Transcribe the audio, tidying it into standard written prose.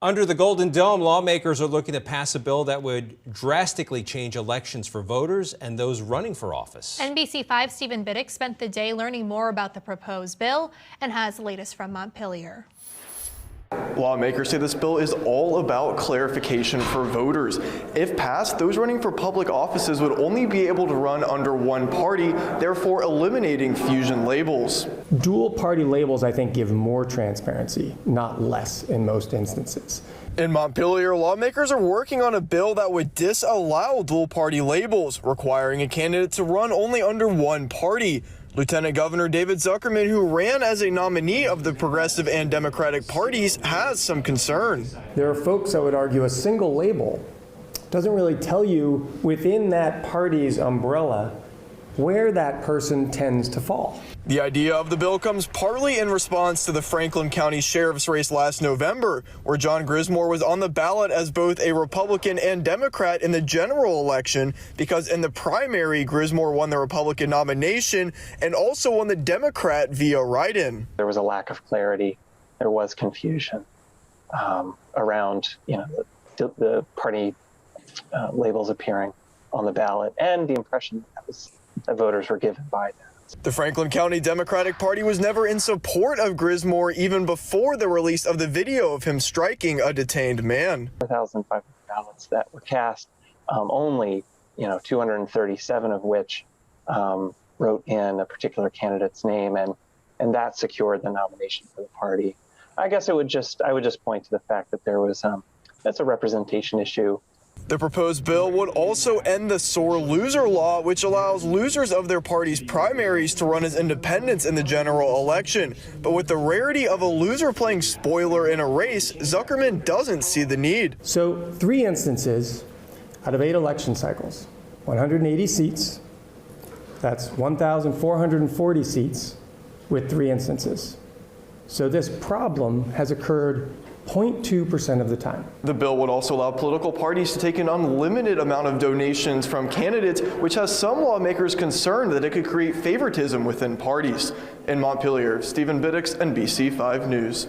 Under the Golden Dome, lawmakers are looking to pass a bill that would drastically change elections for voters and those running for office. NBC5's Stephen Biddick spent the day learning more about the proposed bill and has the latest from Montpelier. Lawmakers say this bill is all about clarification for voters. If passed, those running for public offices would only be able to run under one party, therefore eliminating fusion labels. Dual party labels, I think, give more transparency, not less in most instances. In Montpelier, lawmakers are working on a bill that would disallow dual party labels, requiring a candidate to run only under one party. Lieutenant Governor David Zuckerman, who ran as a nominee of the Progressive and Democratic parties, has some concern. There are folks that would argue a single label doesn't really tell you within that party's umbrella where that person tends to fall. The idea of the bill comes partly in response to the Franklin County Sheriff's race last November, where John Grismore was on the ballot as both a Republican and Democrat in the general election, because in the primary, Grismore won the Republican nomination and also won the Democrat via write-in. There was a lack of clarity. There was confusion around, the party labels appearing on the ballot and the impression that voters were given by that. The Franklin County Democratic Party was never in support of Grismore even before the release of the video of him striking a detained man. 4,500 ballots that were cast, only 237 of which wrote in a particular candidate's name, and that secured the nomination for the party. I guess I would just point to the fact that there was that's a representation issue. The proposed bill would also end the sore loser law, which allows losers of their party's primaries to run as independents in the general election. But with the rarity of a loser playing spoiler in a race, Zuckerman doesn't see the need. So 3 instances out of 8 election cycles, 180 seats, that's 1,440 seats with 3 instances. So this problem has occurred 0.2% of the time. The bill would also allow political parties to take an unlimited amount of donations from candidates, which has some lawmakers concerned that it could create favoritism within parties. In Montpelier, Stephen Biddick, NBC5 News.